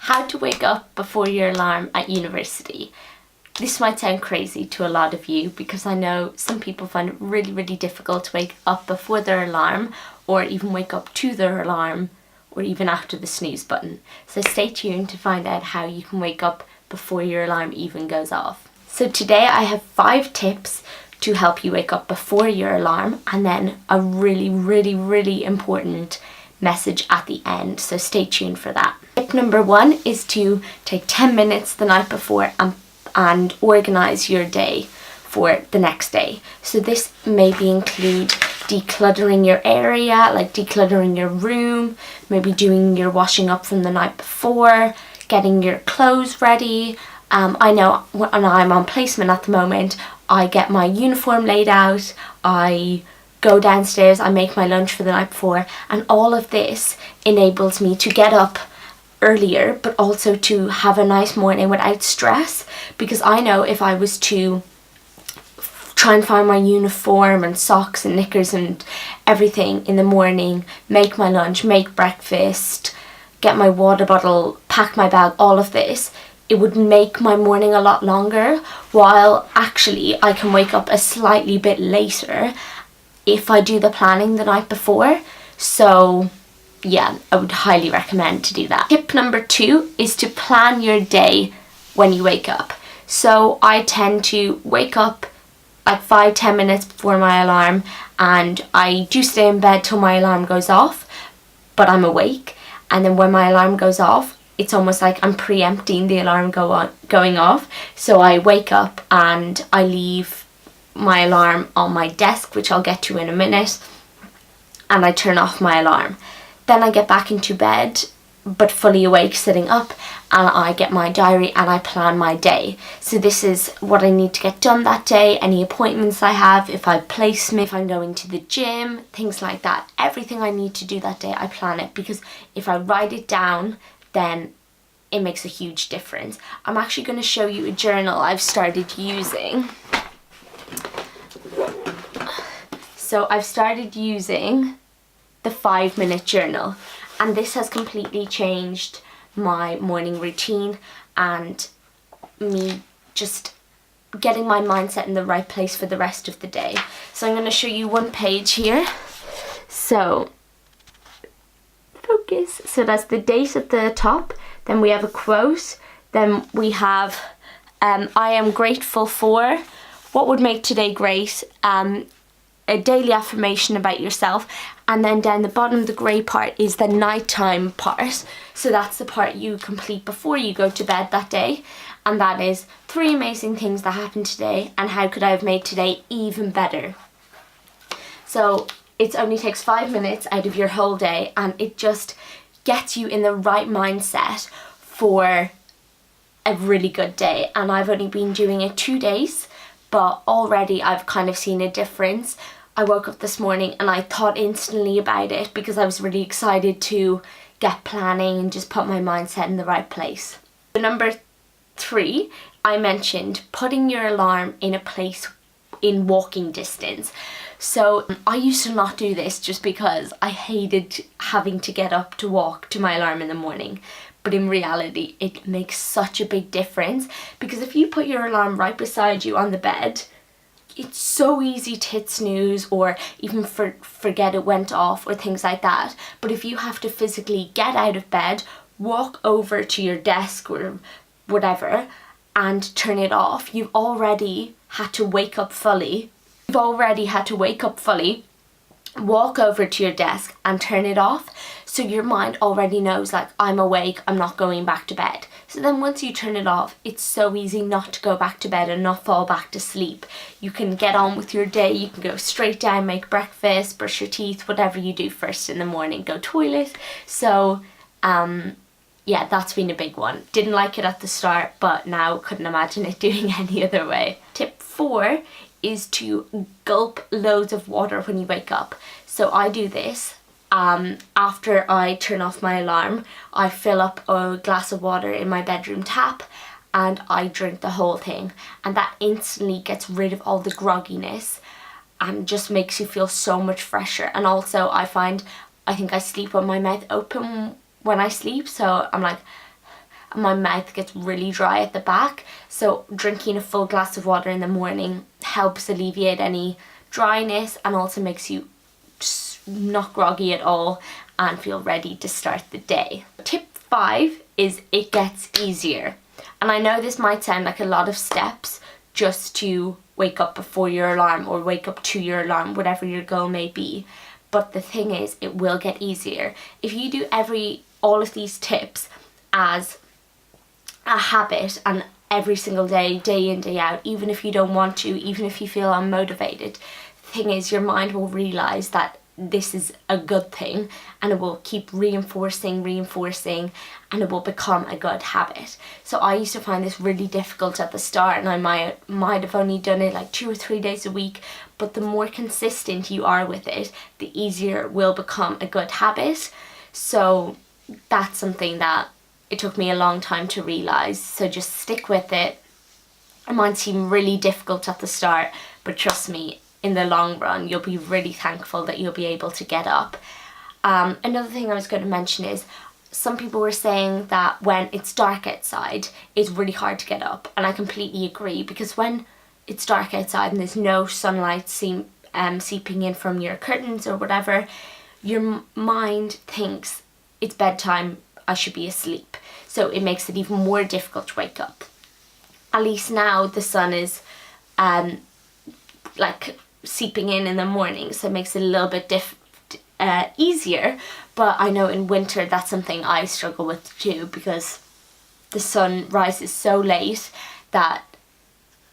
How to wake up before your alarm at university. This might sound crazy to a lot of you because I know some people find it really, really difficult to wake up before their alarm or even wake up to their alarm or even after the snooze button. So stay tuned to find out how you can wake up before your alarm even goes off. So today I have 5 tips to help you wake up before your alarm and then a really, really, really important message at the end. So stay tuned for that. Tip number 1 is to take 10 minutes the night before and organise your day for the next day. So this maybe include decluttering your area, like decluttering your room, maybe doing your washing up from the night before, getting your clothes ready. I know when I'm on placement at the moment, I get my uniform laid out, I go downstairs, I make my lunch for the night before, and all of this enables me to get up earlier but also to have a nice morning without stress, because I know if I was to try and find my uniform and socks and knickers and everything in the morning, make my lunch, make breakfast, get my water bottle, pack my bag, all of this, it would make my morning a lot longer, while actually I can wake up a slightly bit later if I do the planning the night before. So yeah, I would highly recommend to do that. Tip number 2 is to plan your day when you wake up. So I tend to wake up like 5-10 minutes before my alarm, and I do stay in bed till my alarm goes off, but I'm awake, and then when my alarm goes off, it's almost like I'm preempting the alarm going off. So I wake up and I leave my alarm on my desk, which I'll get to in a minute, and I turn off my alarm. Then I get back into bed but fully awake sitting up, and I get my diary and I plan my day. So this is what I need to get done that day, any appointments I have, if I placement, if I'm going to the gym, things like that. Everything I need to do that day, I plan it, because if I write it down, then it makes a huge difference. I'm actually going to show you a journal I've started using. So I've started using the 5-minute journal, and this has completely changed my morning routine and me just getting my mindset in the right place for the rest of the day. So I'm going to show you one page here. So focus. So that's the date at the top, then we have a quote, then we have I am grateful for, what would make today great, a daily affirmation about yourself, and then down the bottom, the grey part is the nighttime part. So that's the part you complete before you go to bed that day, and that is 3 amazing things that happened today and how could I have made today even better. So it only takes 5 minutes out of your whole day, and it just gets you in the right mindset for a really good day. And I've only been doing it 2 days, but already I've kind of seen a difference. I woke up this morning and I thought instantly about it because I was really excited to get planning and just put my mindset in the right place. Number 3, I mentioned putting your alarm in a place in walking distance. So I used to not do this just because I hated having to get up to walk to my alarm in the morning. But in reality, it makes such a big difference, because if you put your alarm right beside you on the bed, it's so easy to hit snooze or even forget it went off or things like that. But if you have to physically get out of bed, walk over to your desk or whatever and turn it off, you've already had to wake up fully. Walk over to your desk and turn it off, so your mind already knows, like, I'm awake, I'm not going back to bed. So then once you turn it off, it's so easy not to go back to bed and not fall back to sleep. You can get on with your day, you can go straight down, make breakfast, brush your teeth, whatever you do first in the morning, go toilet. So yeah, that's been a big one. Didn't like it at the start, but now couldn't imagine it doing any other way. Tip 4 is to gulp loads of water when you wake up. So I do this. After I turn off my alarm, I fill up a glass of water in my bedroom tap and I drink the whole thing, and that instantly gets rid of all the grogginess and just makes you feel so much fresher. And also I think I sleep with my mouth open when I sleep, so I'm like, my mouth gets really dry at the back. So drinking a full glass of water in the morning helps alleviate any dryness and also makes you not groggy at all and feel ready to start the day. Tip 5 is it gets easier. And I know this might sound like a lot of steps just to wake up before your alarm or wake up to your alarm, whatever your goal may be. But the thing is, it will get easier. If you do all of these tips as a habit and every single day, day in, day out, even if you don't want to, even if you feel unmotivated, the thing is your mind will realise that this is a good thing and it will keep reinforcing and it will become a good habit. So I used to find this really difficult at the start, and I might have only done it like 2 or 3 days a week, but the more consistent you are with it, the easier it will become a good habit. So that's something that it took me a long time to realise. So just stick with it. It might seem really difficult at the start, but trust me, in the long run, you'll be really thankful that you'll be able to get up. Another thing I was going to mention is some people were saying that when it's dark outside, it's really hard to get up. And I completely agree, because when it's dark outside and there's no sunlight seeping in from your curtains or whatever, your mind thinks it's bedtime, I should be asleep. So it makes it even more difficult to wake up. At least now the sun is like seeping in the morning, so it makes it a little bit easier. But I know in winter that's something I struggle with too, because the sun rises so late that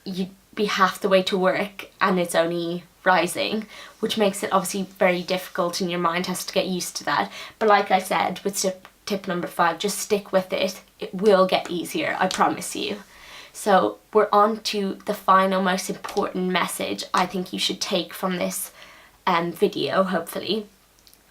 you'd be half the way to work and it's only rising, which makes it obviously very difficult and your mind has to get used to that. But like I said with tip number 5, just stick with it. It will get easier, I promise you. So we're on to the final most important message I think you should take from this video, hopefully,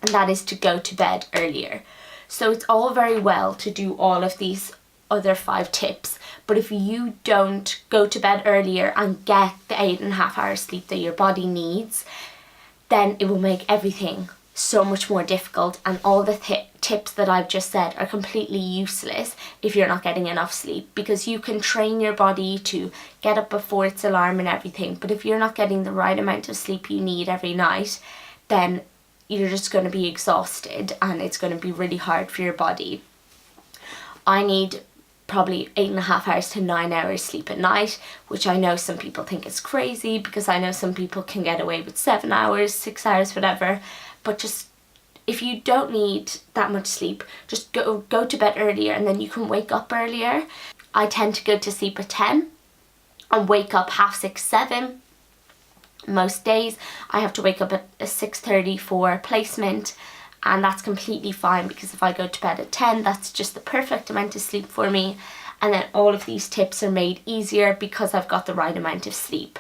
and that is to go to bed earlier. So it's all very well to do all of these other 5 tips, but if you don't go to bed earlier and get the 8.5 hours sleep that your body needs, then it will make everything so much more difficult, and all the tips that I've just said are completely useless if you're not getting enough sleep, because you can train your body to get up before its alarm and everything, but if you're not getting the right amount of sleep you need every night, then you're just going to be exhausted and it's going to be really hard for your body. I need probably 8.5 hours to 9 hours sleep at night, which I know some people think is crazy, because I know some people can get away with 7 hours, 6 hours, whatever. But just, if you don't need that much sleep, just go to bed earlier and then you can wake up earlier. I tend to go to sleep at 10 and wake up 6:30, 7. Most days I have to wake up at 6:30 for placement, and that's completely fine, because if I go to bed at 10, that's just the perfect amount of sleep for me. And then all of these tips are made easier because I've got the right amount of sleep.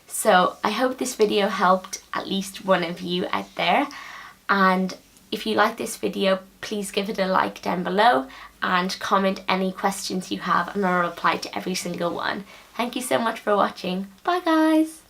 So I hope this video helped at least one of you out there, and if you like this video, please give it a like down below and comment any questions you have and I'll reply to every single one. Thank you so much for watching. Bye guys!